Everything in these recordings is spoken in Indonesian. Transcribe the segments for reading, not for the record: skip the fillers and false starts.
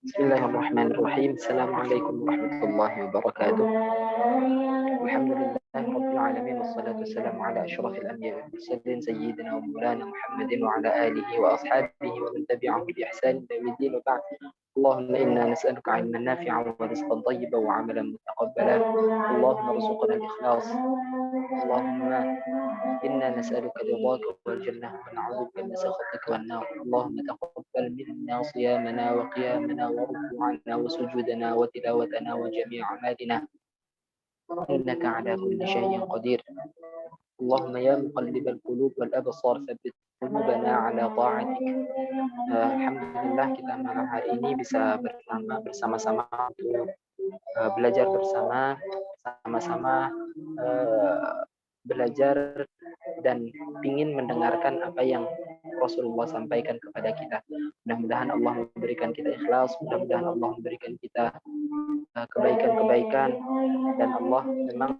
Bismillahirrahmanirrahim. Assalamualaikum warahmatullahi wabarakatuh. Alhamdulillahirabbil alamin wassalatu wassalamu ala asyrafil anbiya'i wal mursalin sayyidina wa maulana Muhammadin wa ala alihi wa ashabihi wa man tabi'ahum bi ihsan ila yaumiddin wa ba'd. Allahumma inna nas'aluka 'ilman nafi'an wa rizqan thayyiban wa 'amalan mutaqabbalan. Allahumma arzuqna al-ikhlas. Allahumma إنا نسألك رضاك والجنة ونعوذ بك من سخطك والنار. اللهم تقبل منا صيامنا وقيامنا وركوعنا وسجودنا وتلاوتنا وجميع أعمالنا إنك على كل شيء قدير. اللهم يا مقلب القلوب والأبصار ثبت قلوبنا على طاعتك. Alhamdulillah kita malam hari ini bisa bersama-sama untuk belajar bersama, sama-sama belajar dan ingin mendengarkan apa yang Rasulullah sampaikan kepada kita. Mudah-mudahan Allah memberikan kita ikhlas, mudah-mudahan Allah memberikan kita kebaikan-kebaikan, dan Allah memang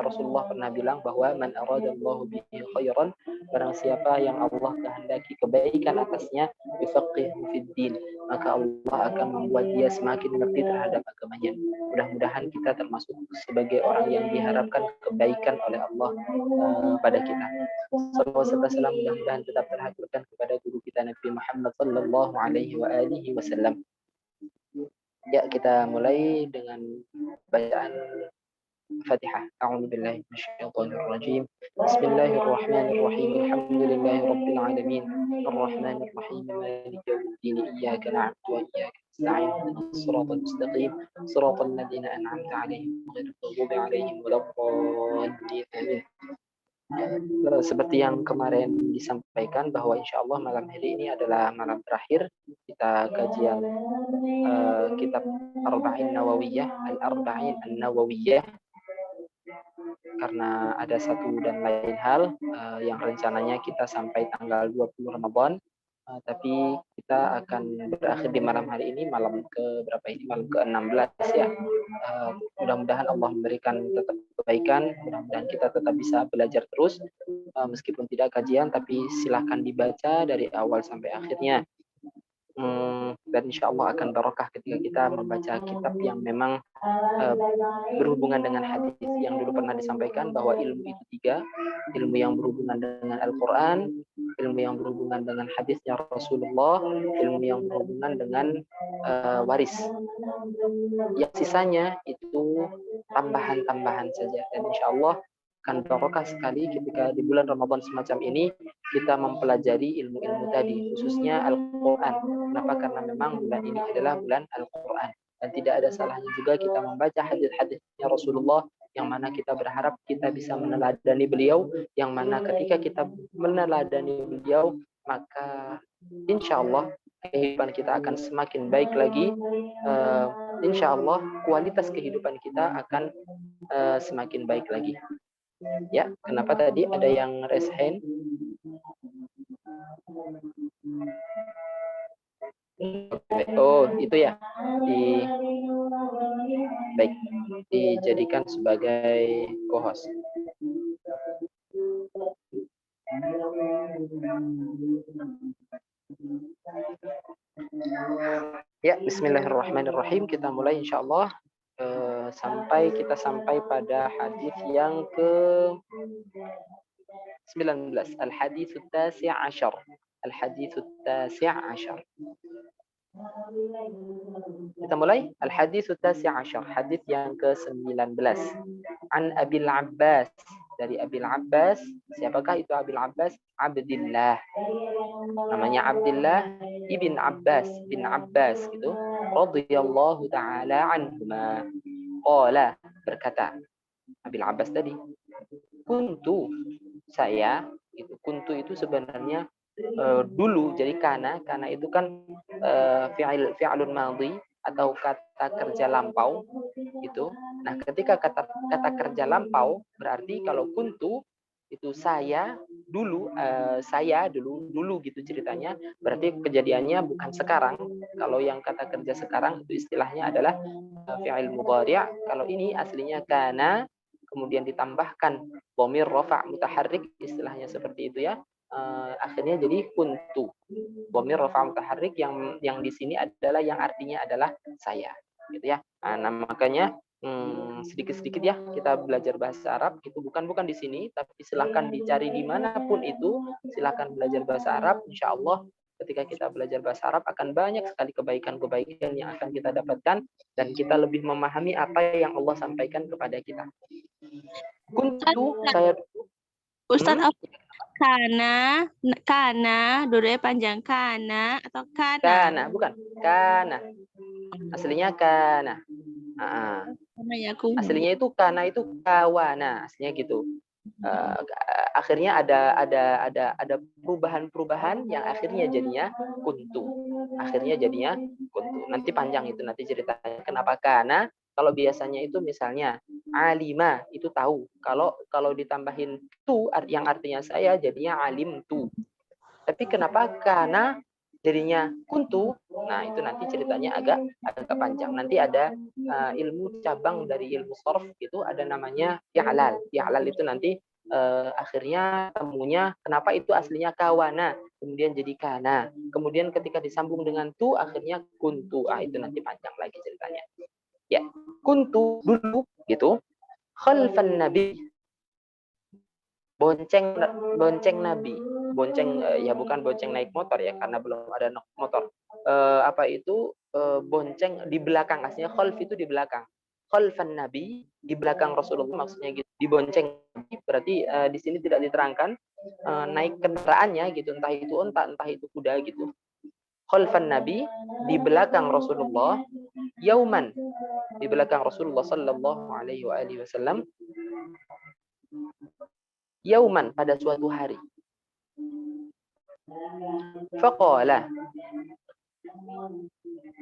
Rasulullah pernah bilang bahwa man aradallahu bihi khairan, barang siapa yang Allah kehendaki kebaikan atasnya, yufaqihu fid din, maka Allah akan membuat dia semakin mengerti terhadap agamanya. Mudah-mudahan kita termasuk sebagai orang yang diharapkan kebaikan oleh Allah pada kita. Salawat serta salam mudah-mudahan tetap terhaturkan kepada guru kita Nabi Muhammad sallallahu alaihi wa alihi wasallam. Ya, kita mulai dengan bacaan Fatihah. A'udzu billahi minasyaitonir rajim. Bismillahirrahmanirrahim. Alhamdulillahirabbil alamin. Arrahmanir rahim. Maliki yaumiddin. Iyyaka na'budu wa iyyaka nasta'in. Ihdinas siratal mustaqim. Siratal ladzina an'amta 'alaihim ghairil maghdubi 'alaihim waladdallin. Amin. Seperti yang kemarin disampaikan bahwa insya Allah malam hari ini adalah malam terakhir kita kajian kitab Arba'in Nawawiyah, Al-Arba'in An-Nawawiyah, karena ada satu dan lain hal yang rencananya kita sampai tanggal 20 Ramadan, tapi kita akan berakhir di malam hari ini, malam ke berapa ini, malam ke-16 ya. Mudah-mudahan Allah memberikan tetap kebaikan, mudah-mudahan kita tetap bisa belajar terus meskipun tidak kajian, tapi silahkan dibaca dari awal sampai akhirnya. Dan insya Allah akan barokah ketika kita membaca kitab yang memang berhubungan dengan hadis yang dulu pernah disampaikan bahwa ilmu itu tiga: ilmu yang berhubungan dengan Al-Quran, ilmu yang berhubungan dengan hadisnya Rasulullah, ilmu yang berhubungan dengan waris. Yang sisanya itu tambahan-tambahan saja, dan insya Allah akan barokah sekali ketika di bulan Ramadan semacam ini kita mempelajari ilmu-ilmu tadi, khususnya Al-Quran. Kenapa? Karena memang bulan ini adalah bulan Al-Quran, dan tidak ada salahnya juga kita membaca hadis-hadisnya Rasulullah, yang mana kita berharap kita bisa meneladani beliau, yang mana ketika kita meneladani beliau maka insya Allah kehidupan kita akan semakin baik lagi. Insya Allah kualitas kehidupan kita akan semakin baik lagi. Ya, kenapa tadi ada yang raise hand? Oh, itu ya. Baik, dijadikan sebagai co-host. Ya, bismillahirrahmanirrahim. Kita mulai insya Allah sampai pada hadis yang ke-19. Al-hadits at-tasi' 'ashar. Al-hadits at-tasi' 'ashar. Kita mulai al-hadits at-tasi' 'ashar, hadis yang ke-19. An Abil Abbas, dari Abil Abbas. Siapakah itu Abil Abbas? Abdillah. Namanya Abdillah ibn Abbas bin Abbas itu radhiyallahu taala anhuma. Qala, berkata Abil Abbas tadi, kuntu, saya, itu kuntu itu sebenarnya dulu, jadi kana itu kan fi'lun madhi atau kata kerja lampau itu. Nah, ketika kata kerja lampau berarti kalau kuntu itu saya dulu, dulu gitu ceritanya, berarti kejadiannya bukan sekarang. Kalau yang kata kerja sekarang itu istilahnya adalah fi'il mudhari'. Kalau ini aslinya kana kemudian ditambahkan dhamir rafa' mutaharrik, istilahnya seperti itu ya. akhirnya jadi kuntu. Dhamir rafa' mutaharrik yang di sini adalah yang artinya adalah saya, gitu ya. Nah, makanya sedikit-sedikit ya kita belajar bahasa Arab itu bukan di sini, tapi silahkan dicari dimanapun itu, silahkan belajar bahasa Arab. Insya Allah ketika kita belajar bahasa Arab akan banyak sekali kebaikan-kebaikan yang akan kita dapatkan dan kita lebih memahami apa yang Allah sampaikan kepada kita. Kuntu saya Ustadz, kana, dua-duanya panjang, kana atau kana? bukan kana. Aslinya kana. Aslinya itu kana itu kawana, aslinya gitu. Akhirnya ada perubahan yang akhirnya jadinya kuntu. Akhirnya jadinya kuntu. Nanti panjang itu nanti ceritanya kenapa kana. Kalau biasanya itu misalnya alima itu tahu. Kalau ditambahin tu yang artinya saya jadinya alim tu. Tapi kenapa kana jadinya kuntu? Nah, itu nanti ceritanya agak panjang. Nanti ada ilmu cabang dari ilmu sorf itu ada namanya i'lal. I'lal itu nanti akhirnya temunya kenapa itu aslinya kawana, kemudian jadi kana. Kemudian ketika disambung dengan tu akhirnya kuntu. Itu nanti panjang lagi ceritanya. Ya, kuntu dulu gitu. Khalfan nabi. Bonceng nabi. Bonceng ya bukan bonceng naik motor ya karena belum ada motor. Apa itu bonceng di belakang, aslinya khalf itu di belakang. Khalfan nabi, di belakang Rasulullah maksudnya gitu. Dibonceng berarti di sini tidak diterangkan naik kendaraannya gitu, entah itu unta entah itu kuda gitu. Khalfan nabi, di belakang Rasulullah, yauman, di belakang Rasulullah sallallahu alaihi wasallam, yauman, pada suatu hari. Faqala,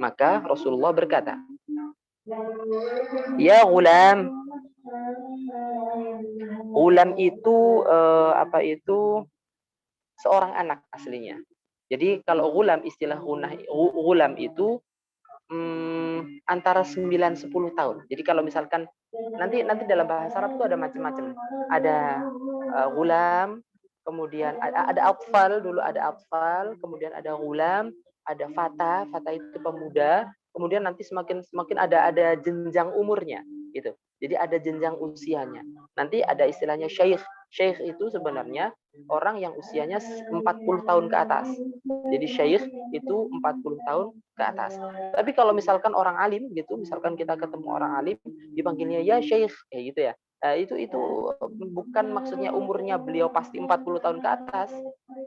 maka Rasulullah berkata, ya gulam. Gulam itu apa itu seorang anak aslinya. Jadi kalau gulam, istilah gulam itu antara 9-10 tahun. Jadi kalau misalkan nanti dalam bahasa Arab itu ada macam-macam. Ada gulam, kemudian ada atfal, dulu ada atfal, kemudian ada gulam, ada fata itu pemuda, kemudian nanti semakin ada jenjang umurnya gitu. Jadi ada jenjang usianya. Nanti ada istilahnya syekh. Syekh itu sebenarnya orang yang usianya 40 tahun ke atas. Jadi syekh itu 40 tahun ke atas. Tapi kalau misalkan orang alim gitu, misalkan kita ketemu orang alim dipanggilnya ya syekh kayak gitu ya. Itu bukan maksudnya umurnya beliau pasti 40 tahun ke atas,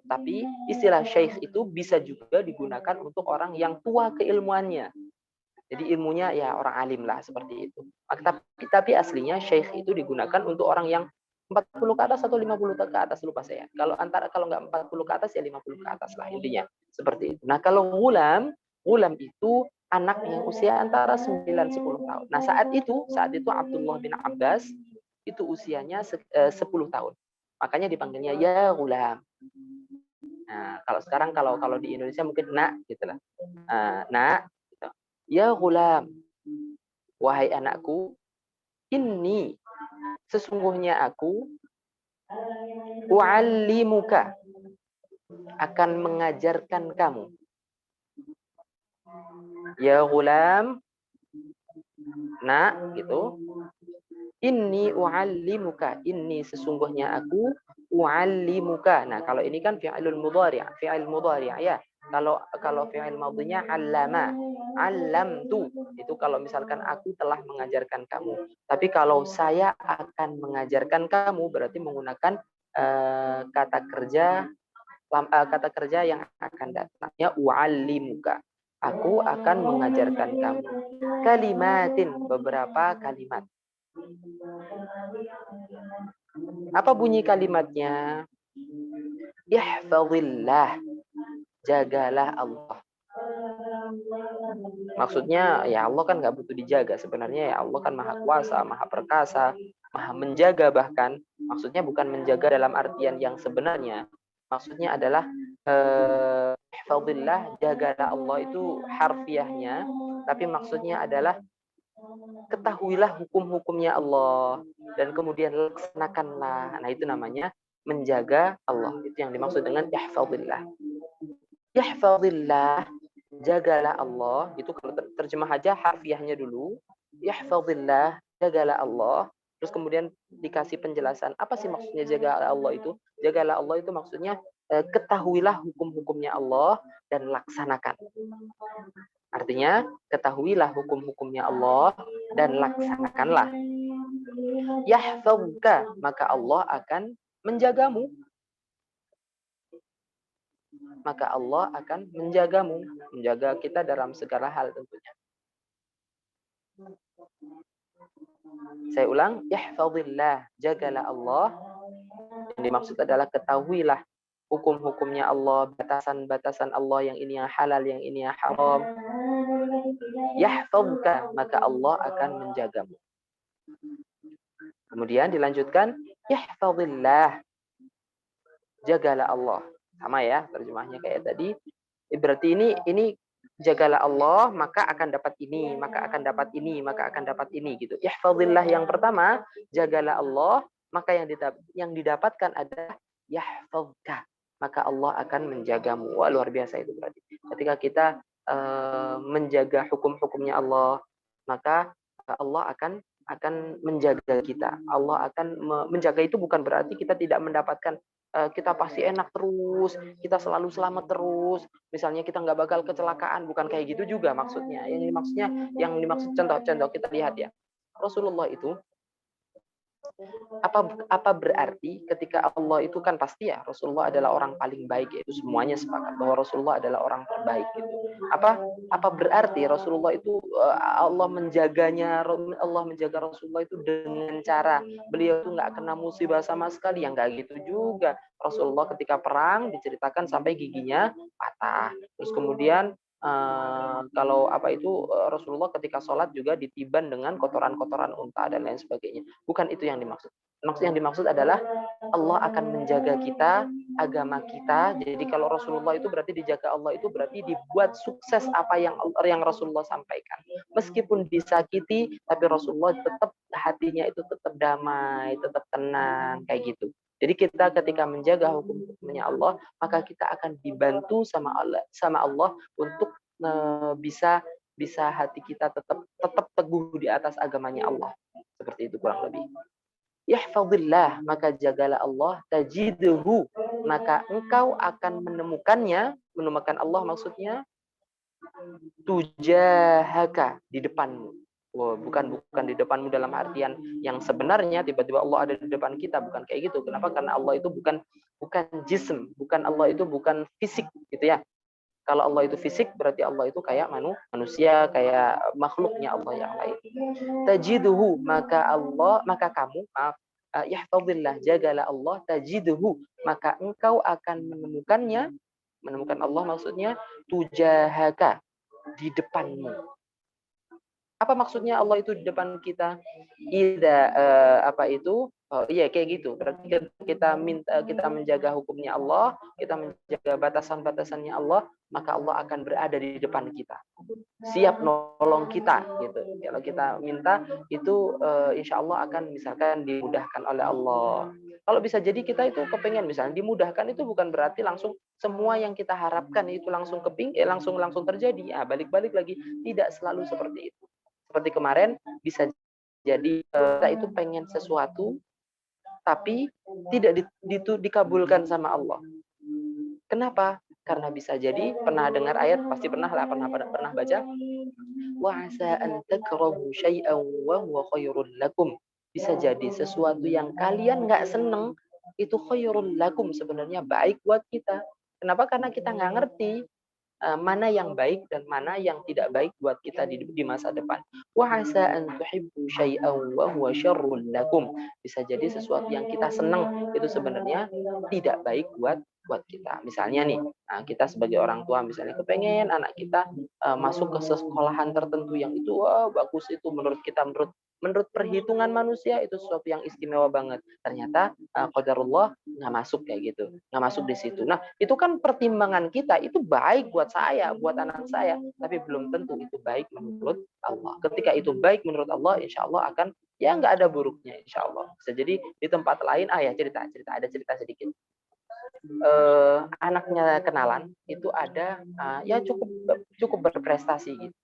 tapi istilah syekh itu bisa juga digunakan untuk orang yang tua keilmuannya. Jadi ilmunya ya orang alim lah seperti itu. Tapi aslinya syekh itu digunakan untuk orang yang 40 ke atas atau 50 ke atas, lupa saya. Kalau nggak 40 ke atas ya 50 ke atas lah intinya. Seperti itu. Nah, kalau gulam itu anak yang usia antara 9-10 tahun. Nah, saat itu Abdullah bin Abbas itu usianya 10 tahun. Makanya dipanggilnya ya gulam. Nah, kalau sekarang kalau di Indonesia mungkin nak gitu lah. Nak gitu. Ya gulam, wahai anakku, ini sesungguhnya aku u'allimuka, akan mengajarkan kamu. Ya gulam, nak gitu. Inni u'allimuka, ini sesungguhnya aku u'allimuka. Nah, kalau ini kan fi'il mudhari' ya. Kalau fi'il madhinya 'allama, 'allamtu. Itu kalau misalkan aku telah mengajarkan kamu. Tapi kalau saya akan mengajarkan kamu berarti menggunakan kata kerja yang akan datangnya u'allimuka. Aku akan mengajarkan kamu. Kalimatin, beberapa kalimat. Apa bunyi kalimatnya? Ihfazillah, jagalah Allah. Maksudnya ya Allah kan nggak butuh dijaga. Sebenarnya ya Allah kan maha kuasa, maha perkasa, maha menjaga bahkan. Maksudnya bukan menjaga dalam artian yang sebenarnya. Maksudnya adalah ihfazillah, jagalah Allah itu harfiahnya. Tapi maksudnya adalah ketahuilah hukum-hukumnya Allah dan kemudian laksanakanlah. Nah, itu namanya menjaga Allah. Itu yang dimaksud dengan ihfazillah. Ihfazillah, jagalah Allah. Itu kalau terjemah aja harfiahnya dulu. Ihfazillah, jagalah Allah. Terus kemudian dikasih penjelasan apa sih maksudnya jagalah Allah itu? Jagalah Allah itu maksudnya ketahuilah hukum-hukumnya Allah dan laksanakan. Artinya ketahuilah hukum-hukumnya Allah dan laksanakanlah. Yahfazka, maka Allah akan menjagamu. Maka Allah akan menjagamu, menjaga kita dalam segala hal tentunya. Saya ulang, yahfazillah, jagalah Allah. Yang dimaksud adalah ketahuilah hukum-hukumnya Allah, batasan-batasan Allah, yang ini yang halal, yang ini yang haram. Yahfazka, maka Allah akan menjagamu. Kemudian dilanjutkan, yahfazillah, jagalah Allah. Sama ya terjemahnya kayak tadi. Berarti ini jagalah Allah, maka akan dapat ini, maka akan dapat ini, maka akan dapat ini gitu. Ihfazillah yang pertama, jagalah Allah, maka yang didapatkan adalah yahfazka, maka Allah akan menjagamu. Wah, luar biasa itu berarti. Ketika kita menjaga hukum-hukumnya Allah, maka Allah akan menjaga kita. Allah akan menjaga itu bukan berarti kita tidak mendapatkan kita pasti enak terus, kita selalu selamat terus. Misalnya kita nggak bakal kecelakaan, bukan kayak gitu juga maksudnya. Yang dimaksud contoh-contoh kita lihat ya. Rasulullah itu apa berarti ketika Allah itu kan pasti ya Rasulullah adalah orang paling baik, yaitu semuanya sepakat bahwa Rasulullah adalah orang terbaik gitu. Apa berarti Rasulullah itu Allah menjaganya, Allah menjaga Rasulullah itu dengan cara beliau itu nggak kena musibah sama sekali? Ya nggak gitu juga. Rasulullah ketika perang diceritakan sampai giginya patah. Terus kemudian kalau Rasulullah ketika sholat juga ditiban dengan kotoran-kotoran unta dan lain sebagainya. Bukan itu yang dimaksud. Yang dimaksud adalah Allah akan menjaga kita, agama kita. Jadi kalau Rasulullah itu berarti dijaga Allah, itu berarti dibuat sukses apa yang Rasulullah sampaikan. Meskipun disakiti, tapi Rasulullah tetap hatinya itu tetap damai, tetap tenang, kayak gitu. Jadi kita ketika menjaga hukum-hukumnya Allah, maka kita akan dibantu sama Allah untuk bisa hati kita tetap teguh di atas agamanya Allah. Seperti itu kurang lebih. Yahfazillah, maka jagalah Allah, tajidhu, maka engkau akan menemukan Allah maksudnya tujahaka, di depanmu. Bukan di depanmu dalam artian yang sebenarnya tiba-tiba Allah ada di depan kita, bukan kayak gitu. Kenapa? Karena Allah itu bukan jism, Allah itu bukan fisik gitu ya. Kalau Allah itu fisik berarti Allah itu kayak manusia, kayak makhluknya Allah yang lain. Tajiduhu, maka kamu yahfazillah, jagalah Allah, tajiduhu, maka engkau akan menemukan Allah maksudnya tujahaka, di depanmu. Apa maksudnya Allah itu di depan kita? Iya kayak gitu. Berarti kita menjaga hukumnya Allah, kita menjaga batasan-batasannya Allah, maka Allah akan berada di depan kita. Siap nolong kita gitu. Kalau kita minta itu insya Allah akan misalkan dimudahkan oleh Allah. Kalau bisa jadi kita itu kepengen misalnya dimudahkan, itu bukan berarti langsung semua yang kita harapkan itu langsung langsung terjadi. Balik-balik lagi, tidak selalu seperti itu. Seperti kemarin bisa jadi kita itu pengen sesuatu tapi tidak dikabulkan sama Allah. Kenapa? Karena bisa jadi pernah dengar ayat, pasti pernah baca, wa asa an takrahu syai'an wa huwa khairul lakum. Bisa jadi sesuatu yang kalian nggak seneng itu khairul lakum, sebenarnya baik buat kita. Kenapa? Karena kita nggak ngerti mana yang baik dan mana yang tidak baik buat kita di masa depan. Wa asa an tuhibbu syai'an wa huwa syarrul lakum. Bisa jadi sesuatu yang kita senang itu sebenarnya tidak baik buat kita. Misalnya nih, kita sebagai orang tua misalnya kepengen anak kita masuk ke sekolahan tertentu yang itu bagus, itu menurut kita, menurut perhitungan manusia itu sesuatu yang istimewa banget. Ternyata qadarullah nggak masuk kayak gitu, nggak masuk di situ. Nah, itu kan pertimbangan kita, itu baik buat saya, buat anak saya, tapi belum tentu itu baik menurut Allah. Ketika itu baik menurut Allah, insya Allah akan ya nggak ada buruknya insya Allah. Bisa jadi di tempat lain, ya ada cerita sedikit. Anaknya kenalan itu ada ya cukup berprestasi gitu.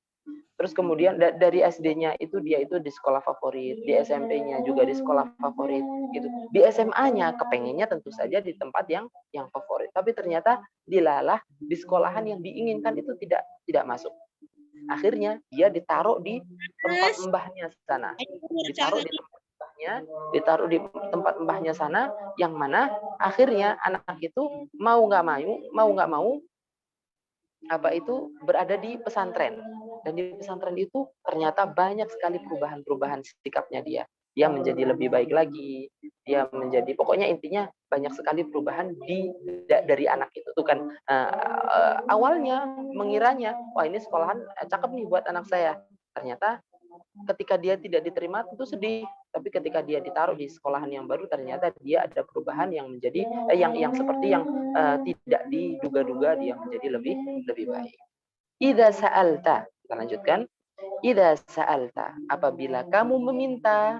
Terus kemudian dari SD-nya itu dia itu di sekolah favorit, di SMP-nya juga di sekolah favorit gitu. Di SMA-nya kepengennya tentu saja di tempat yang favorit, tapi ternyata dilalah di sekolahan yang diinginkan itu tidak masuk. Akhirnya dia ditaruh di tempat mbahnya sana. Ditaruh di tempat mbahnya sana, yang mana akhirnya anak itu mau nggak mau berada di pesantren. Dan di pesantren itu ternyata banyak sekali perubahan sikapnya dia. Dia menjadi lebih baik lagi. Dia menjadi, pokoknya intinya banyak sekali perubahan dari anak itu. Tuh kan awalnya mengiranya, wah ini sekolahan cakep nih buat anak saya. Ternyata ketika dia tidak diterima tentu sedih, tapi ketika dia ditaruh di sekolahan yang baru ternyata dia ada perubahan yang menjadi yang seperti yang tidak diduga-duga, dia menjadi lebih baik. Idza sa'alta, kita lanjutkan. Idza sa'alta, apabila kamu meminta.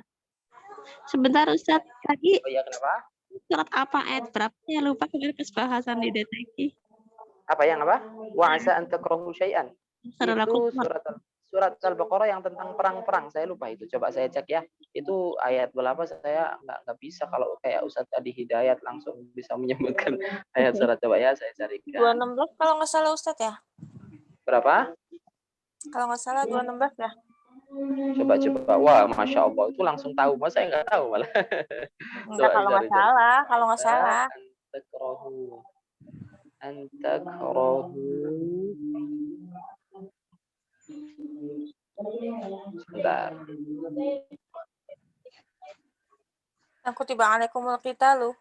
Sebentar Ustaz, tadi Oh ya, kenapa? surat apa ayat berapa? Ya lupa kemarin pas bahasan di deteksi. Apa yang apa? Wa asa an takrahu syai'an. Itu surat Al-Baqarah yang tentang perang-perang. Saya lupa itu. Coba saya cek ya. Itu ayat berapa, saya nggak bisa kalau kayak Ustaz Adi Hidayat langsung bisa menyebutkan ayat surat. Coba ya saya carikan. 216 kalau nggak salah Ustaz ya. Berapa? Kalau nggak salah 216 ya. Coba. Wah, Masya Allah. Itu langsung tahu. Masa saya nggak tahu malah. Enggak, kalau nggak salah. Kalau nggak salah. Antakrahu. Sebentar. Yang kutiba alaikumul qitalu.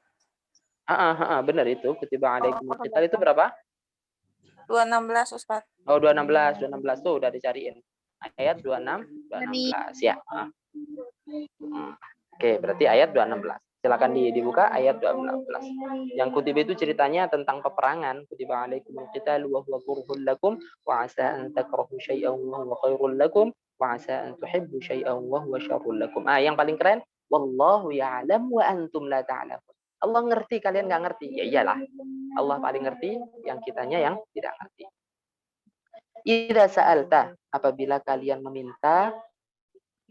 Benar itu. Kutiba alaikumul qital itu berapa? 216 Ustaz. Oh, 216 tuh udah dicariin. Ayat 216 ya. Oke, berarti ayat 216. Silakan dibuka ayat 12. Yang kutiba itu ceritanya tentang peperangan. Kutiba alaikumul qitalu wa huwa kurhul lakum wa asa an takrahu syai'an wa huwa khairul lakum wa asa an tuhibbu syai'an wa huwa syarrul lakum. Yang paling keren, wallahu ya'lam wa antum la ta'lamun. Allah ngerti, kalian nggak ngerti. Ya iyalah. Allah paling ngerti, yang kitanya yang tidak ngerti. Idza sa'alta, apabila kalian meminta,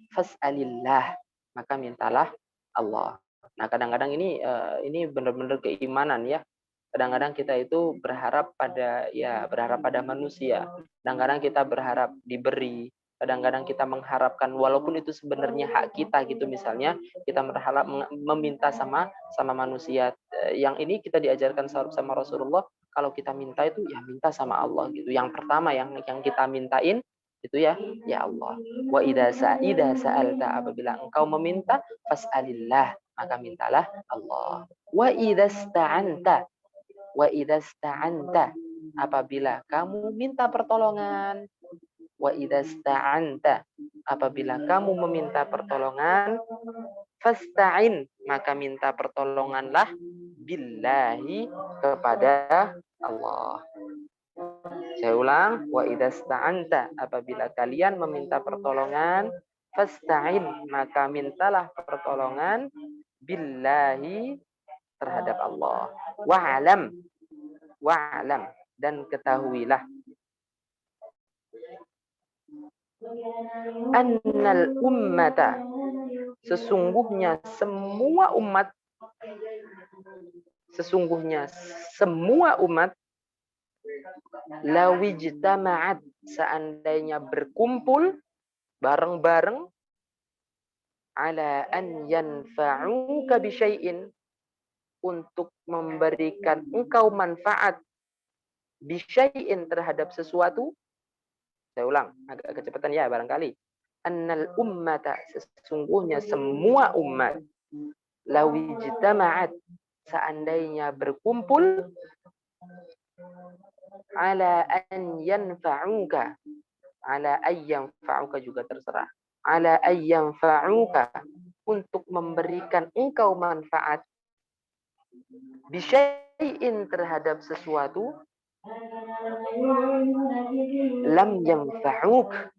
fas'alillah, maka mintalah Allah. Nah, kadang-kadang ini benar-benar keimanan ya. Kadang-kadang kita itu berharap pada manusia. Kadang-kadang kita berharap diberi. Kadang-kadang kita mengharapkan walaupun itu sebenarnya hak kita gitu, misalnya kita berharap meminta sama manusia. Yang ini kita diajarkan sama Rasulullah, kalau kita minta itu ya minta sama Allah gitu. Yang pertama yang kita mintain itu ya Allah. Wa idza sa'alta, apabila engkau meminta, fas'alillah, maka mintalah Allah. Wa idza sta'anta, apabila kamu minta pertolongan. Wa idza sta'anta, apabila kamu meminta pertolongan, fasta'in, maka minta pertolonganlah billahi, kepada Allah. Saya ulang, wa idza sta'anta, apabila kalian meminta pertolongan, fasta'in, maka mintalah pertolongan billahi, terhadap Allah. Wa'alam, dan ketahuilah annal ummata, sesungguhnya semua umat lawijtama'at, seandainya berkumpul bareng-bareng, ala an yanfa'uka bisyai'in, untuk memberikan engkau manfaat, bisyai'in, terhadap sesuatu. Saya ulang, agak kecepatan ya barangkali. Annal ummata, sesungguhnya semua umat, lawijtama'at, seandainya berkumpul, ala an yanfa'uka, ala ayyanfa'uka juga terserah, ala ayyanfa'uka, untuk memberikan engkau manfaat, bisyai'in, terhadap sesuatu, lam yanfa'uk,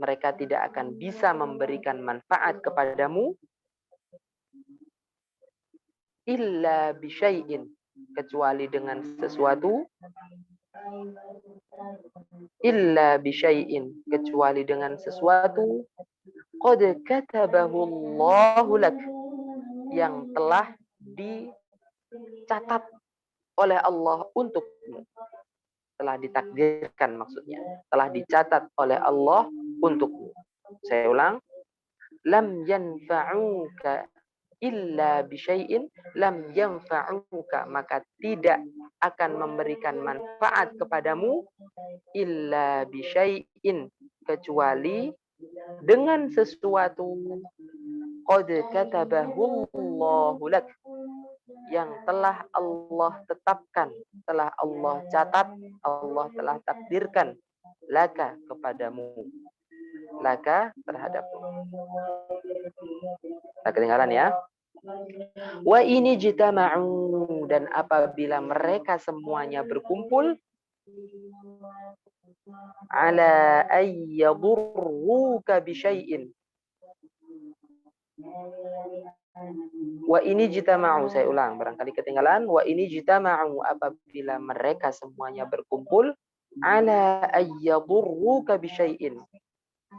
mereka tidak akan bisa memberikan manfaat kepadamu illa bisyai'in, kecuali dengan sesuatu, illa bisyai'in, kecuali dengan sesuatu qad katabahu Allahu lak, yang telah dicatat oleh Allah untukmu. Telah ditakdirkan, maksudnya telah dicatat oleh Allah untukmu. Saya ulang, lam yanfa'uka illa bisyai'in lam yanfa'uka, maka tidak akan memberikan manfaat kepadamu illa bisyai'in, kecuali dengan sesuatu qad katabahu Allahu lak, yang telah Allah tetapkan, telah Allah catat, Allah telah takdirkan laka, kepadamu, laka, terhadapmu. Nah, kedengaran ya. Wa ini jitama'u, dan apabila mereka semuanya berkumpul ala ayyadurruka bisyai'in. Wa ini jitama'u, saya ulang, barangkali ketinggalan. Wa ini jitama'u, apabila mereka semuanya berkumpul ala ayyadurruka bisyai'in,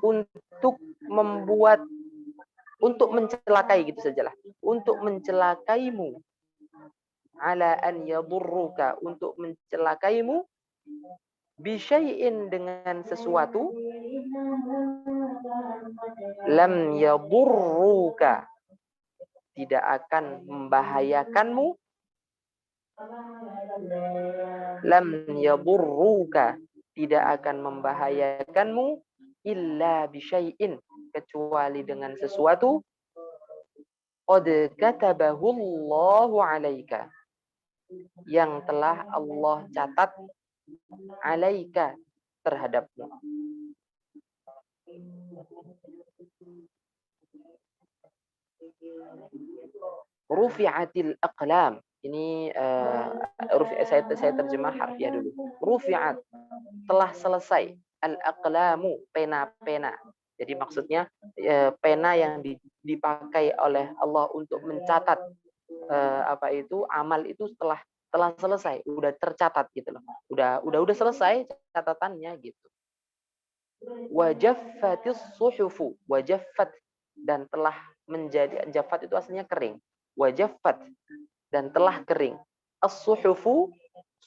untuk membuat, untuk mencelakai, gitu sajalah, untuk mencelakaimu, ala an yadurruka, untuk mencelakaimu, bisyai'in, dengan sesuatu, lam yadurruka, tidak akan membahayakanmu, lam yadurruka, tidak akan membahayakanmu, illa bisyai'in, kecuali dengan sesuatu, qad katabahu Allahu 'alaika, yang telah Allah catat, 'alaika, terhadapmu. Rufi'atil aqlam. Ini saya terjemah harfiah dulu. Rufi'at, telah selesai, al-aqlamu, pena-pena. Jadi maksudnya pena yang dipakai oleh Allah untuk mencatat amal itu telah selesai, udah tercatat gitu loh. Udah selesai catatannya gitu. Wajaffatis suhufu, wajaffat, dan telah menjadi, jaffat itu aslinya kering. Wajaffat, dan telah kering. As-suhufu,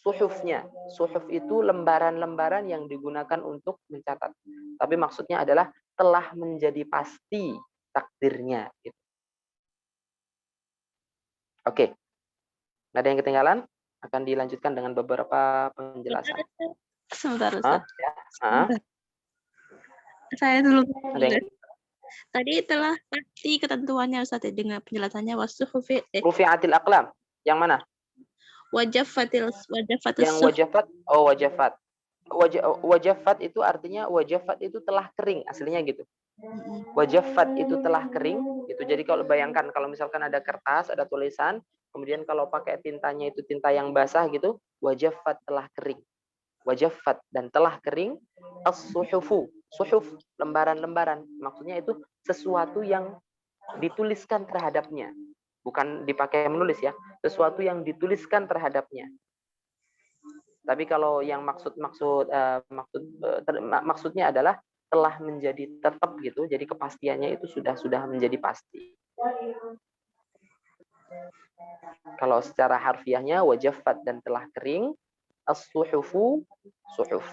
suhufnya. Suhuf itu lembaran-lembaran yang digunakan untuk mencatat. Tapi maksudnya adalah telah menjadi pasti takdirnya. Gitu. Oke. Nggak ada yang ketinggalan? Akan dilanjutkan dengan beberapa penjelasan. Sebentar, Ustaz. Hah? Saya dulu. Ada yang... Tadi telah pasti ketentuannya, Ustaz, dengan penjelasannya wasuhufi. Rufi'atil aqlam. Yang mana? Wajaffatil yang wajafat. Oh, wajafat. Wajafat itu artinya, wajafat itu telah kering, aslinya gitu. Wajafat itu telah kering gitu. Jadi kalau bayangkan, kalau misalkan ada kertas, ada tulisan, kemudian kalau pakai tintanya itu tinta yang basah gitu, wajafat, telah kering. Wajafat, dan telah kering. As-suhufu, suhuf, lembaran-lembaran. Maksudnya itu sesuatu yang dituliskan terhadapnya. Bukan dipakai menulis ya, sesuatu yang dituliskan terhadapnya. Tapi kalau yang maksudnya adalah telah menjadi tetap gitu, jadi kepastiannya itu sudah menjadi pasti. Kalau secara harfiahnya wajaffat, dan telah kering, as-suhufu, suhuf.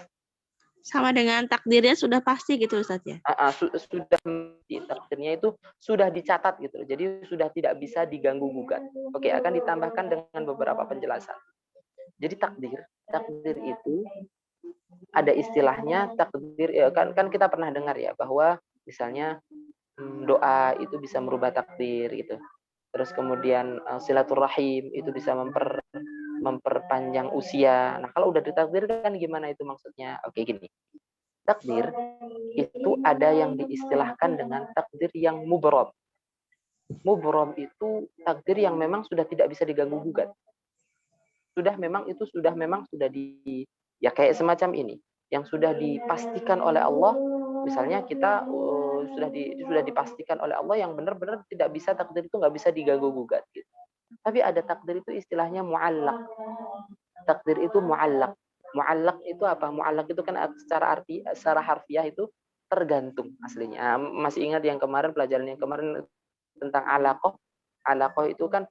Sama dengan takdirnya sudah pasti gitu, Ustaz ya? Sudah, takdirnya itu sudah dicatat gitu. Jadi sudah tidak bisa diganggu gugat. Oke, akan ditambahkan dengan beberapa penjelasan. Jadi takdir itu ada istilahnya takdir, ya, kan kita pernah dengar ya bahwa misalnya doa itu bisa merubah takdir gitu. Terus kemudian silaturahim itu bisa memperpanjang usia. Nah, kalau udah ditakdirkan gimana itu maksudnya? Oke, gini. Takdir itu ada yang diistilahkan dengan takdir yang mubrom. Mubrom itu takdir yang memang sudah tidak bisa diganggu gugat. Sudah memang ya kayak semacam ini, yang sudah dipastikan oleh Allah Misalnya kita sudah dipastikan oleh Allah yang benar-benar tidak bisa, takdir itu nggak bisa diganggu gugat gitu. Tapi ada takdir itu istilahnya muallaq. Takdir itu muallaq. Muallaq itu apa? Muallaq itu kan secara harfiah itu tergantung aslinya. Masih ingat yang kemarin, pelajaran yang kemarin tentang alaqah. Alaqah itu kan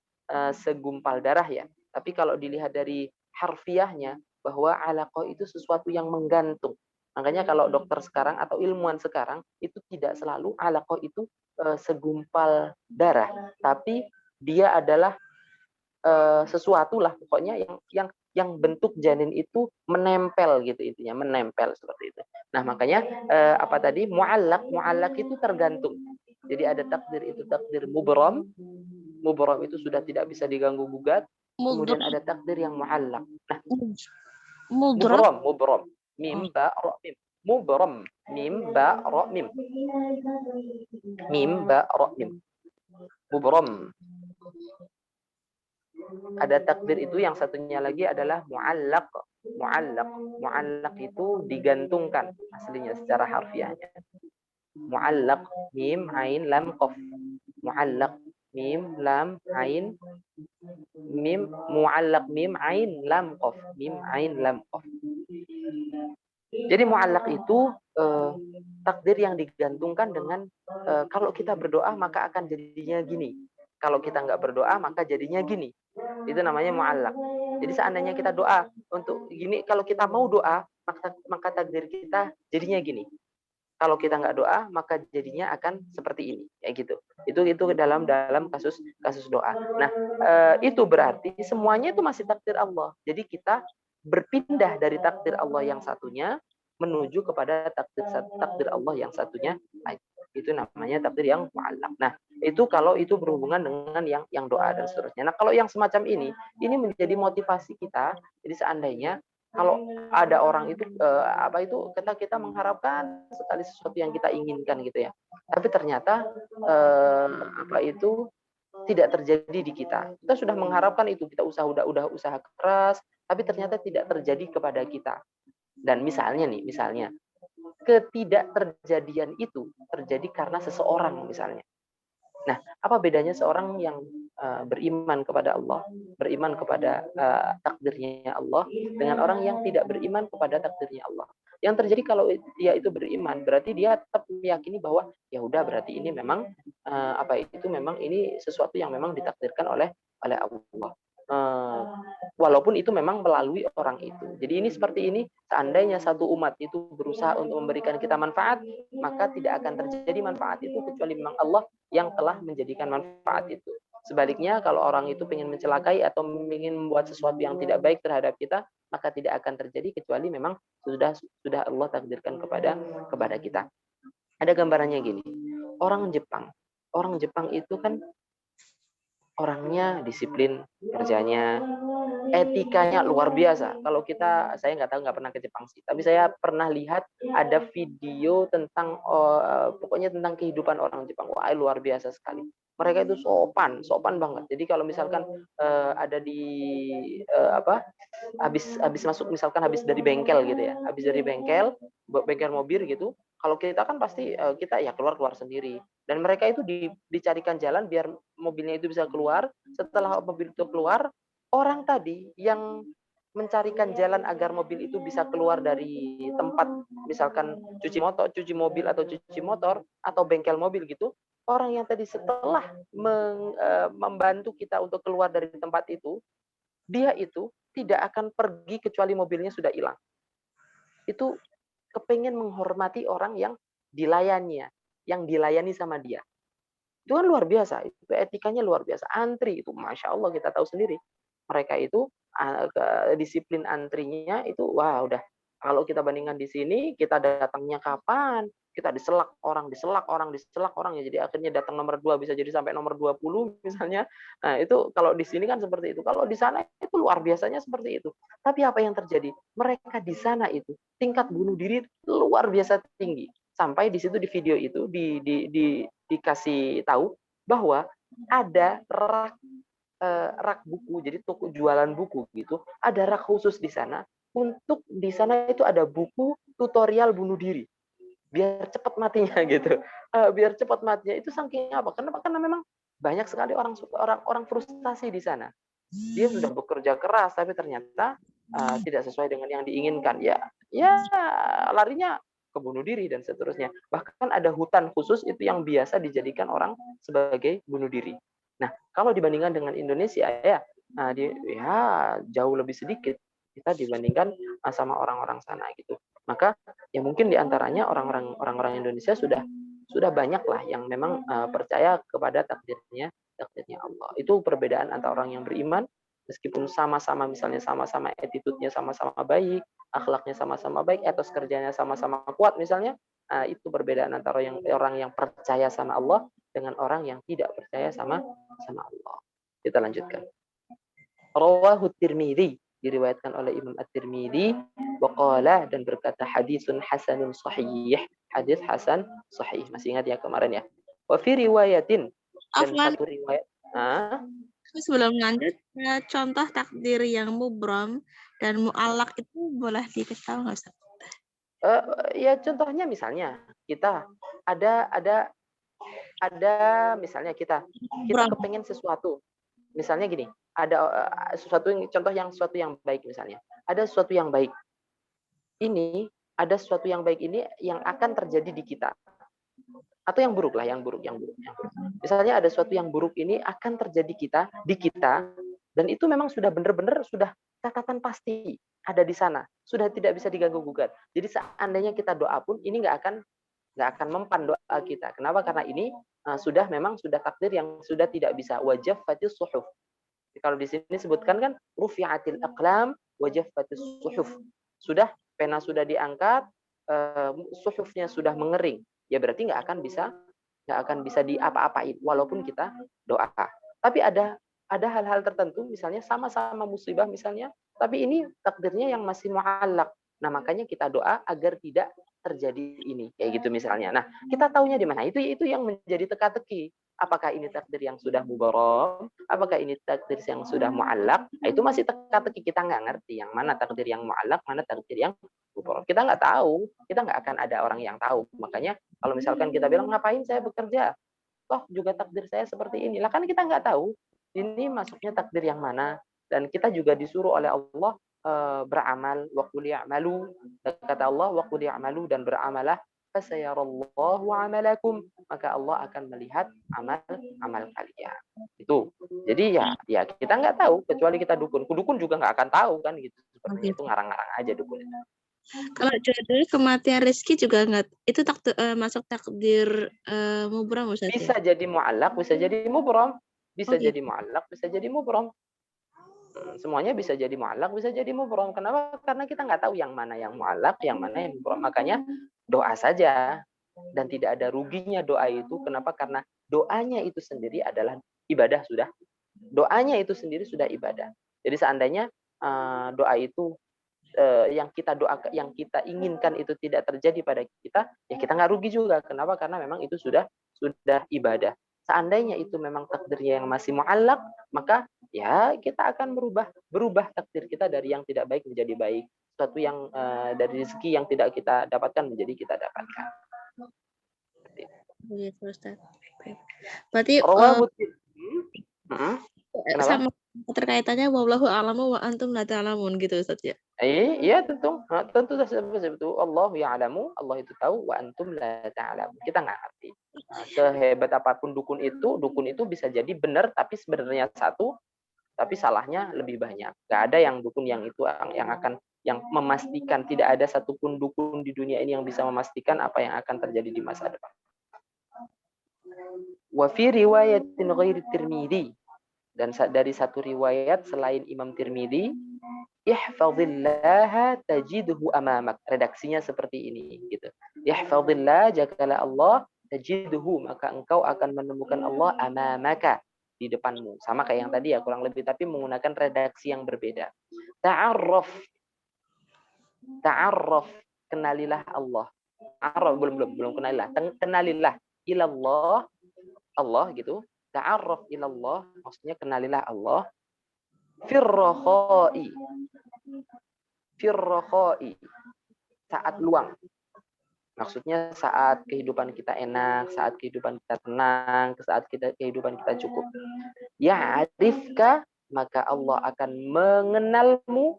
segumpal darah ya. Tapi kalau dilihat dari harfiahnya, bahwa alaqah itu sesuatu yang menggantung. Makanya kalau dokter sekarang atau ilmuwan sekarang itu tidak selalu alaqah itu segumpal darah, tapi dia adalah sesuatu lah pokoknya yang bentuk janin itu menempel gitu, intinya menempel seperti itu. Nah makanya apa tadi, muallaq itu tergantung. Jadi ada takdir itu takdir mubram itu sudah tidak bisa diganggu gugat. Kemudian ada takdir yang muallaq. Nah, mubram mim ba ra mim, mubram mim ba ra mim, mim ba ra mim, mubram. Ada takdir itu, yang satunya lagi adalah muallaq. Muallaq itu digantungkan aslinya secara harfiahnya. Muallaq mim ain lam qaf. Muallaq mim lam ain mim, muallaq mim ain lam qaf. Mim ain lam qaf. Jadi muallaq itu takdir yang digantungkan dengan kalau kita berdoa maka akan jadinya gini. Kalau kita nggak berdoa maka jadinya gini. Itu namanya muallaq. Jadi seandainya kita doa untuk gini, kalau kita mau doa maka takdir kita jadinya gini. Kalau kita nggak doa maka jadinya akan seperti ini, kayak gitu. Itu dalam kasus doa. Nah, itu berarti semuanya itu masih takdir Allah. Jadi kita berpindah dari takdir Allah yang satunya menuju kepada takdir Allah yang satunya. Itu namanya takdir yang muallaq. Nah, itu kalau itu berhubungan dengan yang doa dan seterusnya. Nah, kalau yang semacam ini menjadi motivasi kita. Jadi seandainya kalau ada orang itu kita mengharapkan sekali sesuatu yang kita inginkan gitu ya, tapi ternyata tidak terjadi di kita. Kita sudah mengharapkan itu, kita udah usaha keras, tapi ternyata tidak terjadi kepada kita. Dan misalnya ketidakterjadian itu terjadi karena seseorang misalnya. Nah, apa bedanya seorang yang beriman kepada Allah, beriman kepada takdirnya Allah, dengan orang yang tidak beriman kepada takdirnya Allah? Yang terjadi kalau dia itu beriman, berarti dia tetap meyakini bahwa ya udah, berarti ini memang memang ini sesuatu yang memang ditakdirkan oleh Allah. Walaupun itu memang melalui orang itu. Jadi ini seperti ini, seandainya satu umat itu berusaha untuk memberikan kita manfaat, maka tidak akan terjadi manfaat itu kecuali memang Allah yang telah menjadikan manfaat itu. Sebaliknya, kalau orang itu ingin mencelakai atau ingin membuat sesuatu yang tidak baik terhadap kita, maka tidak akan terjadi kecuali memang sudah Allah takdirkan kepada kita. Ada gambarannya gini. Orang Jepang itu kan orangnya disiplin kerjanya, etikanya luar biasa. Kalau saya nggak pernah ke Jepang sih, tapi saya pernah lihat ada video tentang pokoknya tentang kehidupan orang Jepang. Wah, luar biasa sekali. Mereka itu sopan banget. Jadi kalau misalkan ada di habis masuk, misalkan habis dari bengkel gitu ya, habis dari bengkel mobil gitu. Kalau kita kan pasti kita ya keluar sendiri. Dan mereka itu dicarikan jalan biar mobilnya itu bisa keluar. Setelah mobil itu keluar, orang tadi yang mencarikan jalan agar mobil itu bisa keluar dari tempat, misalkan cuci mobil atau cuci motor atau bengkel mobil gitu, orang yang tadi setelah membantu kita untuk keluar dari tempat itu, dia itu tidak akan pergi kecuali mobilnya sudah hilang. Itu kepengen menghormati orang yang dilayani sama dia. Itu kan luar biasa, itu etikanya luar biasa. Antri itu, Masya Allah, kita tahu sendiri. Mereka itu disiplin antrinya itu, wah udah. Kalau kita bandingkan di sini, kita datangnya kapan? Kita diselak orang ya. Jadi akhirnya datang nomor 2 bisa jadi sampai nomor 20 misalnya. Nah, itu kalau di sini kan seperti itu. Kalau di sana itu luar biasanya seperti itu. Tapi apa yang terjadi? Mereka di sana itu tingkat bunuh diri luar biasa tinggi. Sampai di situ di video itu dikasih tahu bahwa ada rak buku, jadi toko jualan buku gitu, ada rak khusus di sana. Untuk di sana itu ada buku tutorial bunuh diri. biar cepat matinya gitu. Biar cepat matinya itu saking apa? Kenapa? Karena memang banyak sekali orang frustasi di sana. Dia sudah bekerja keras tapi ternyata tidak sesuai dengan yang diinginkan. Ya larinya ke bunuh diri dan seterusnya. Bahkan ada hutan khusus itu yang biasa dijadikan orang sebagai bunuh diri. Nah, kalau dibandingkan dengan Indonesia ya jauh lebih sedikit kita dibandingkan sama orang-orang sana gitu. Maka ya mungkin diantaranya orang-orang Indonesia sudah banyak lah yang memang percaya kepada takdirnya Allah. Itu perbedaan antara orang yang beriman meskipun sama-sama misalnya sama-sama attitude-nya sama-sama baik, akhlaknya sama-sama baik, etos kerjanya sama-sama kuat misalnya, itu perbedaan antara orang yang percaya sama Allah dengan orang yang tidak percaya sama Allah. Kita lanjutkan. Rawahu Tirmidzi, diriwayatkan oleh Imam At-Tirmidzi, waqala dan berkata hadisun hasanun sahih. Hadis hasan sahih. Masih ingat ya kemarin ya. Wa fi riwayatin, dan Afwan, satu riwayat. sebelum lanjut, contoh takdir yang mubram dan mu'allaq itu boleh dikasih tahu nggak, Ustaz? Ya contohnya misalnya kita ada misalnya kita Mubram. kepengen sesuatu. Misalnya gini, ada sesuatu yang baik misalnya. Ada sesuatu yang baik. Ada sesuatu yang baik ini yang akan terjadi di kita. Atau yang buruk lah, yang buruk. Misalnya ada sesuatu yang buruk ini akan terjadi di kita, dan itu memang sudah benar-benar sudah catatan pasti ada di sana, sudah tidak bisa diganggu gugat. Jadi seandainya kita doa pun ini nggak akan mempan doa kita. Kenapa? Karena ini sudah takdir yang sudah tidak bisa. Wajaffatis suhuf. Kalau di sini sebutkan kan rufi'atil aqlam wajaffatis suhuf. Sudah pena sudah diangkat, suhufnya sudah mengering. Ya berarti nggak akan bisa diapa-apain walaupun kita doa. Tapi ada hal-hal tertentu misalnya sama-sama musibah misalnya, tapi ini takdirnya yang masih mu'allaq. Nah, makanya kita doa agar tidak terjadi ini kayak gitu misalnya. Nah, kita taunya di mana? Itu yang menjadi teka-teki. Apakah ini takdir yang sudah mubaram? Apakah ini takdir yang sudah mu'allaq? Nah, itu masih teka-teki, kita nggak ngerti yang mana takdir yang mu'allaq, mana takdir yang mubaram. Kita nggak tahu, kita nggak akan ada orang yang tahu. Makanya kalau misalkan kita bilang ngapain saya bekerja? Toh juga takdir saya seperti ini. Lah kan kita nggak tahu ini masuknya takdir yang mana. Dan kita juga disuruh oleh Allah beramal, wa qul i'malu, kata Allah, wa qul i'malu, dan beramalah, fasayarallahu amalakum, maka Allah akan melihat amal kalian. Itu. Jadi ya kita nggak tahu kecuali kita dukun. Dukun juga nggak akan tahu kan gitu. Seperti itu ngarang-ngarang aja dukun itu. Kalau jodoh kematian rezeki juga nggak, itu masuk takdir mubram, Ustaz? Bisa jadi mu'allaq, bisa jadi mubram. Bisa gitu. jadi mu'allaq, bisa jadi mubram. Semuanya bisa jadi mu'allaq, bisa jadi mubram. Kenapa? Karena kita nggak tahu yang mana yang mu'allaq, yang mana yang mubram. Makanya doa saja. Dan tidak ada ruginya doa itu. Kenapa? Karena doanya itu sendiri adalah ibadah sudah. Doanya itu sendiri sudah ibadah. Jadi seandainya doa itu yang kita inginkan itu tidak terjadi pada kita, ya kita nggak rugi juga. Kenapa? Karena memang itu sudah ibadah. Seandainya itu memang takdirnya yang masih mu'allaq, maka ya kita akan berubah takdir kita dari yang tidak baik menjadi baik. Sesuatu yang dari rezeki yang tidak kita dapatkan menjadi kita dapatkan. Iya, Ustaz. Berarti sama keterkaitannya wallahu a'lamu wa antum la ta'lamun gitu, Ustaz ya. Iya tentu saja betul. Allah ya'lamu, Allah itu tahu, wa antum la ta'lamun. Kita nggak ngerti. Sehebat apapun dukun itu bisa jadi benar tapi sebenarnya satu, tapi salahnya lebih banyak. Gak ada yang dukun yang itu yang memastikan, tidak ada satupun dukun di dunia ini yang bisa memastikan apa yang akan terjadi di masa depan. Wa fi riwayatin ghairi Tirmidzi, dan dari satu riwayat selain Imam Tirmidzi, ihfazillaha tajidhu amamak. Redaksinya seperti ini gitu. Ihfazillah, jagalah Allah, tajidhu, maka engkau akan menemukan Allah amamaka, di depanmu. Sama kayak yang tadi ya kurang lebih, tapi menggunakan redaksi yang berbeda. Ta'arraf, kenalilah Allah. Ta'arraf, belum kenalilah. Kenalilah ilallah, Allah gitu. Ta'arraf ilallah, maksudnya kenalilah Allah. Firrokhoi, saat luang. Maksudnya saat kehidupan kita enak, saat kehidupan kita tenang, saat kehidupan kita cukup. Ya'rifka, maka Allah akan mengenalmu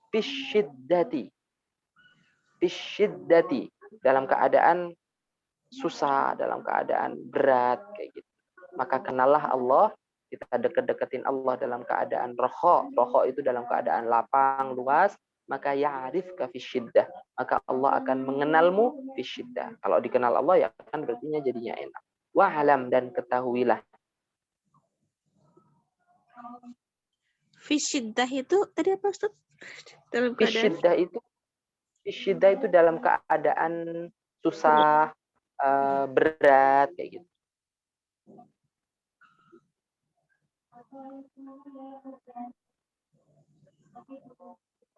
fisyiddati. Fisyiddati, dalam keadaan susah, dalam keadaan berat kayak gitu. Maka kenallah Allah, kita dekat-deketin Allah dalam keadaan roho. Roho itu dalam keadaan lapang, luas. Maka ya'rifka fisyiddah, maka Allah akan mengenalmu fisyiddah. Kalau dikenal Allah ya kan berarti jadinya enak. Wa'alam, dan ketahuilah. Fisyiddah itu tadi apa Ustaz? Dalam keadaan Fisyiddah itu dalam keadaan susah, berat kayak gitu.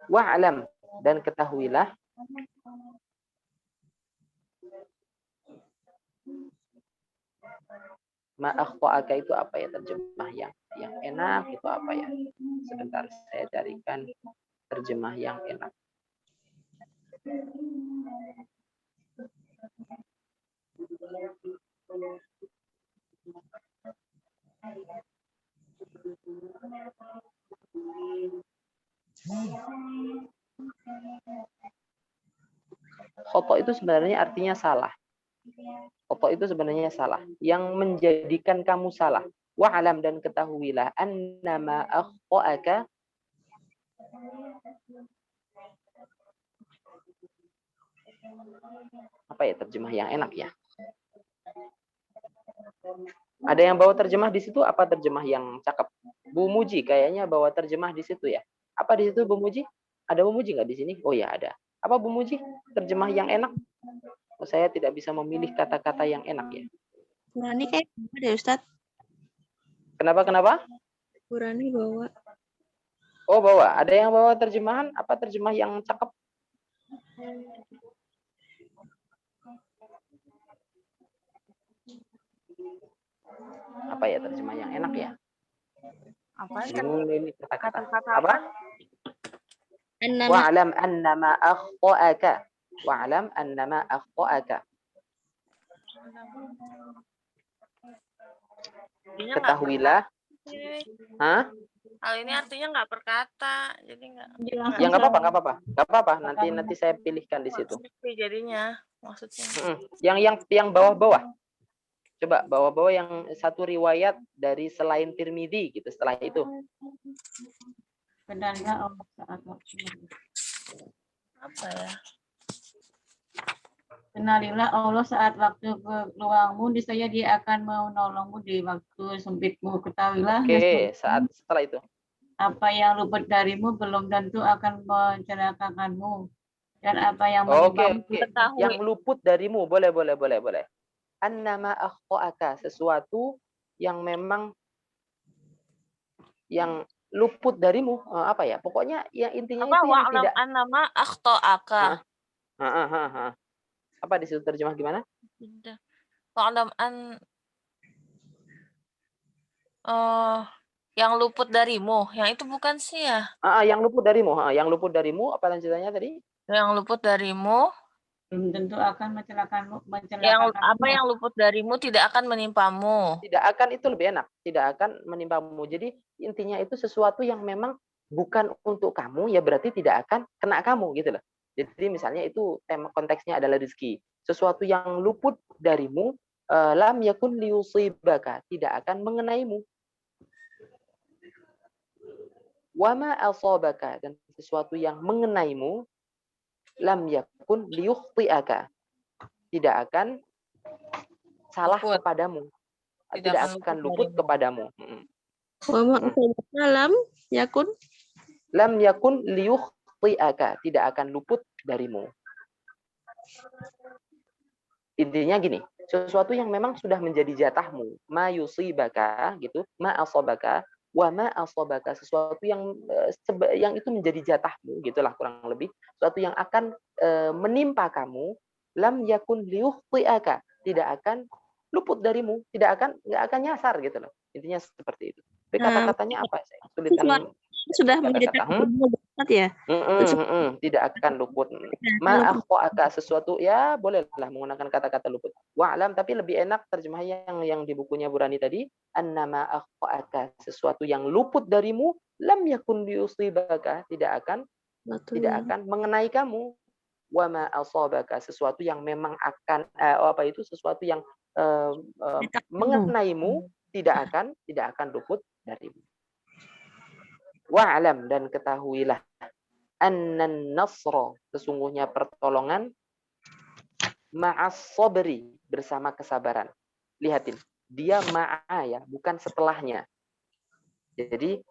Wa'alam, dan ketahuilah. Ma akhfa'aka itu apa ya, terjemah yang enak itu apa ya? Sebentar saya carikan terjemah yang enak. Khoto itu sebenarnya artinya salah. Khoto itu sebenarnya salah. Yang menjadikan kamu salah. Wa'alam, dan ketahuilah. Annama akhfa'aka. Apa ya terjemah yang enak ya? Ada yang bawa terjemah di situ? Apa terjemah yang cakep? Bu Muji kayaknya bawa terjemah di situ ya. Apa di situ Bu Muji? Ada Bu Muji nggak di sini? Oh ya ada. Apa Bu Muji? Terjemah yang enak? Oh, saya tidak bisa memilih kata-kata yang enak ya. Qurani kayak bawa deh Ustaz. Kenapa? Qurani bawa. Oh bawa. Ada yang bawa terjemahan? Apa terjemah yang cakep? Apa ya terjemah yang enak ya? Apa? Ini kata-kata. Kata-kata Apa? Wa'alam annama akhfa'aka. Wa'alam annama akhfa'aka. Ketahuilah. Hah? Hal ini artinya nggak perkata, jadi nggak. Ya nggak apa-apa. Nanti saya pilihkan di situ. Jadinya maksudnya. Yang bawah-bawah. Coba bawah-bawah yang satu riwayat dari selain Tirmidzi gitu. Setelah itu. Benarnya Allah saat waktu. Apa ya? Kenalilah Allah saat waktu keluarmu, niscaya Dia akan menolongmu di waktu sempitmu. Ketahuilah. Oke, setelah itu. Apa yang luput darimu belum tentu akan mencelakakanmu. Dan apa yang menimbamu. Oke. Yang luput darimu, boleh. Annama akhfa'aka, sesuatu yang memang yang luput darimu, apa ya? Pokoknya yang intinya apa, itu yang tidak. Annama akhta'aka. Apa di situ terjemah gimana? Wa'lam yang luput darimu, yang itu bukan sih ya? Yang luput darimu, apa lanjutannya tadi? Yang luput darimu belum tentu akan mencelakakanmu. Yang luput darimu tidak akan menimpamu. Tidak akan, itu lebih enak. Tidak akan menimpamu. Jadi intinya itu sesuatu yang memang bukan untuk kamu, ya berarti tidak akan kena kamu gitu loh. Jadi misalnya itu tema konteksnya adalah rezeki. Sesuatu yang luput darimu, lam yakun liyusibaka, tidak akan mengenaimu. Wama asabaka, dan sesuatu yang mengenaimu, lam yakun liyukhti'aka, tidak akan salah kepadamu, tidak akan luput kepadamu. Wama asabaka lam yakun liyukhti'aka, tidak akan luput darimu. Intinya gini, sesuatu yang memang sudah menjadi jatahmu, ma yusibaka gitu, ma asabaka, wa ma asabaka, sesuatu yang itu menjadi jatahmu gitulah kurang lebih, sesuatu yang akan menimpa kamu, lam yakun liyukhti'aka, tidak akan luput darimu, nggak akan nyasar gitu loh. Intinya seperti itu. Tapi kata-katanya apa? Saya kesulitan Sudah menjadi kata-kata takdirmu Ustaz ya. tidak akan luput. Ma akhfa'aka sesuatu ya bolehlah menggunakan kata-kata luput. Wa'lam tapi lebih enak terjemahnya yang di bukunya Burani tadi, annama akhfa'aka sesuatu yang luput darimu lam yakun liyusibaka tidak akan mengenai kamu. Wa ma asabaka sesuatu yang memang akan sesuatu yang mengenaimu tidak akan luput darimu. Wa'lam dan ketahuilah annan nasra sesungguhnya pertolongan ma'as sabri bersama kesabaran. Lihatin, dia ma'a ya, bukan setelahnya. Jadi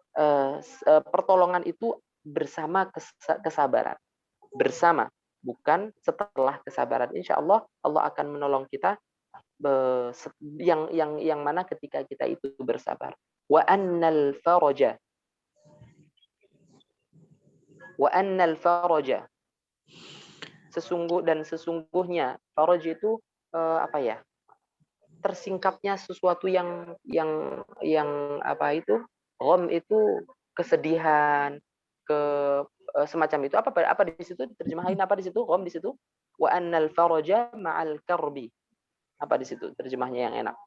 pertolongan itu bersama kesabaran. Bersama, bukan setelah kesabaran. Insya Allah Allah akan menolong kita yang mana ketika kita itu bersabar. Wa annal faraja sesungguhnya faraj itu tersingkapnya sesuatu yang gham itu kesedihan semacam itu apa di situ terjemahin apa di situ gham di situ wa annal faraja ma'al karbi apa di situ terjemahnya yang enak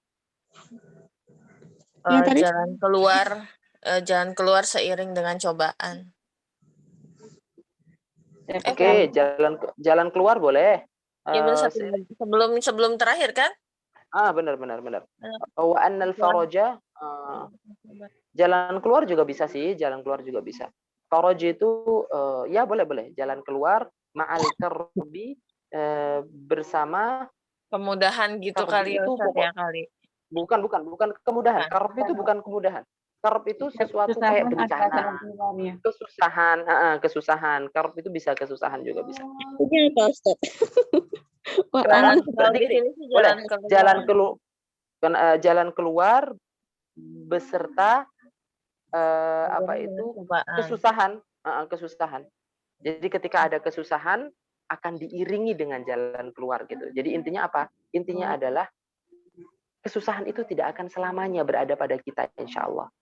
jalan keluar seiring dengan cobaan. Oke, jalan keluar boleh. Ya benar sebelum terakhir kan? Benar. Wa annal faraja jalan keluar juga bisa sih, jalan keluar juga bisa. Faraj itu ya boleh. Jalan keluar ma'al karbi bersama kemudahan gitu kali ya Ustaz ya kali. Bukan kemudahan. Karb itu bukan kemudahan. Karb itu sesuatu kayak bencana, kesusahan. Karb itu bisa kesusahan juga bisa. Iya Pak Ustaz. Jalan keluar beserta kesusahan. Jadi ketika ada kesusahan akan diiringi dengan jalan keluar gitu. Jadi intinya apa? Intinya adalah kesusahan itu tidak akan selamanya berada pada kita insya Allah.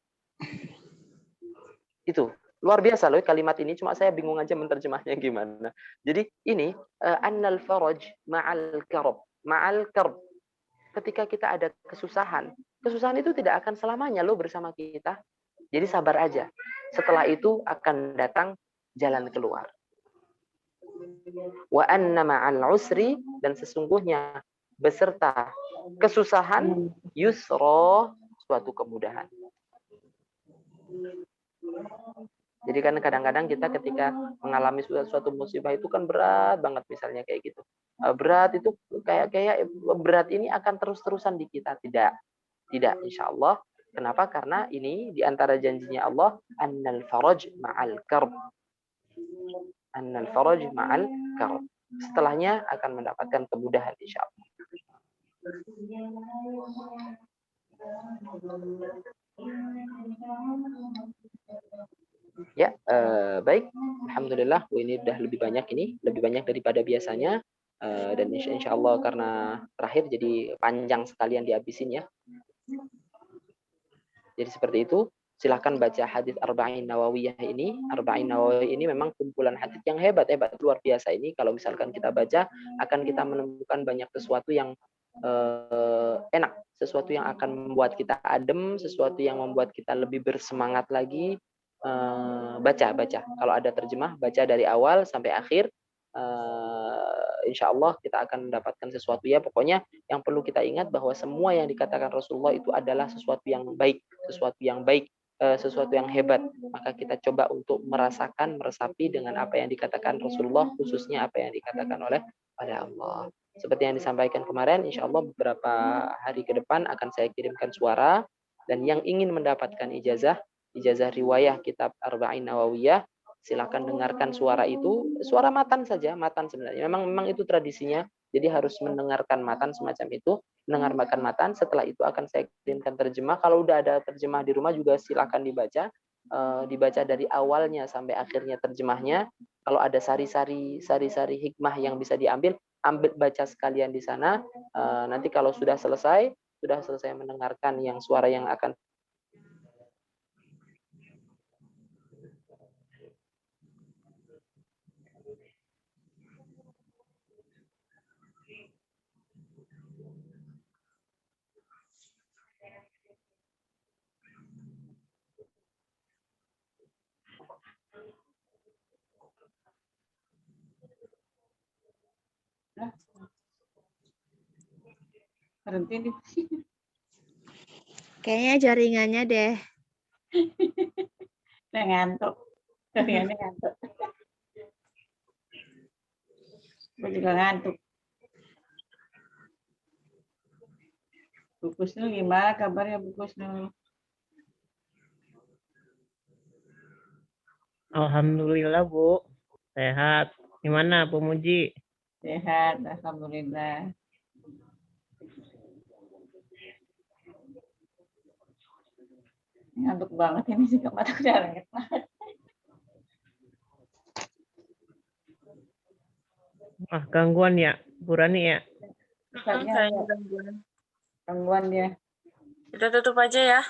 Itu luar biasa loh kalimat ini, cuma saya bingung aja menerjemahnya gimana. Jadi ini annal faraj ma'al karb. Ketika kita ada kesusahan itu tidak akan selamanya loh bersama kita. Jadi sabar aja. Setelah itu akan datang jalan keluar. Wa anna ma'al usri dan sesungguhnya beserta kesusahan yusra suatu kemudahan. Jadi kan kadang-kadang kita ketika mengalami suatu musibah itu kan berat banget misalnya kayak gitu. Berat itu kayak berat ini akan terus-terusan di kita. Tidak insya Allah. Kenapa? Karena ini di antara janjinya Allah annal faraj ma'al karb. Annal faraj ma'al karb. Setelahnya akan mendapatkan kemudahan insya Allah. Ya, baik. Alhamdulillah, ini udah lebih banyak daripada biasanya. Dan insya Allah karena terakhir jadi panjang sekalian dihabisin ya. Jadi seperti itu. Silahkan baca hadis Arba'in Nawawiyah ini. Arba'in Nawawiyah ini memang kumpulan hadis yang hebat luar biasa ini. Kalau misalkan kita baca, akan kita menemukan banyak sesuatu yang enak, sesuatu yang akan membuat kita adem, sesuatu yang membuat kita lebih bersemangat lagi. Baca. Kalau ada terjemah, baca dari awal sampai akhir. Insya Allah kita akan mendapatkan sesuatu ya. Pokoknya yang perlu kita ingat bahwa semua yang dikatakan Rasulullah itu adalah sesuatu yang baik, sesuatu yang hebat. Maka kita coba untuk meresapi dengan apa yang dikatakan Rasulullah, khususnya apa yang dikatakan oleh pada Allah. Seperti yang disampaikan kemarin, insya Allah beberapa hari ke depan akan saya kirimkan suara, dan yang ingin mendapatkan ijazah riwayah kitab Arba'in Nawawiyah, silakan dengarkan suara itu, suara matan saja, matan sebenarnya. Memang itu tradisinya, jadi harus mendengarkan matan semacam itu, mendengarkan matan, setelah itu akan saya kirimkan terjemah. Kalau udah ada terjemah di rumah juga silakan dibaca dari awalnya sampai akhirnya terjemahnya. Kalau ada sari-sari hikmah yang bisa ambil baca sekalian di sana. Nanti kalau sudah selesai mendengarkan yang suara yang akan Berhenti nih. Kayaknya jaringannya deh. Udah ngantuk. Jaringannya ngantuk. Gue juga ngantuk. Bu Kusnul gimana kabarnya Bu Kusnul? Alhamdulillah Bu, sehat. Gimana Bu Muji? Sehat, alhamdulillah. Ngantuk banget ini sih mata udah lengket. Ah, gangguan ya, Bu Rani ya? Ustaznya Kayaknya ada gangguan. gangguan dia. Kita tutup aja ya.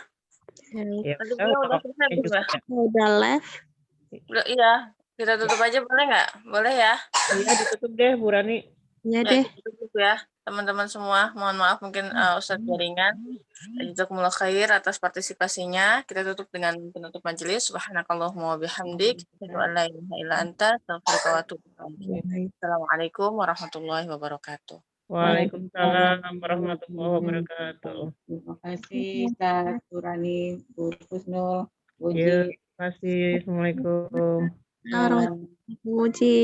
Ya, Tadi udah dia udah selesai waktunya belum juga ya? ya. Udah live. Udah, iya. Kita tutup aja boleh nggak? Boleh ya. Iya, ditutup deh Bu Rani. Ya Ya, deh. kita tutup ya. Teman-teman semua, mohon maaf mungkin Ustadz jaringan. Jazakumullah khair atas partisipasinya. Kita tutup dengan penutup majelis. Subhanakallahumma wa bihamdik. Asyhadu an la ilaha illa anta, astaghfiruka wa atubu ilaik. Assalamualaikum warahmatullahi wabarakatuh. Waalaikumsalam warahmatullahi wabarakatuh. Terima kasih Ustaz Burani, Bu Kusnul, Bu Ya, Ji. terima kasih. Assalamualaikum. Muji.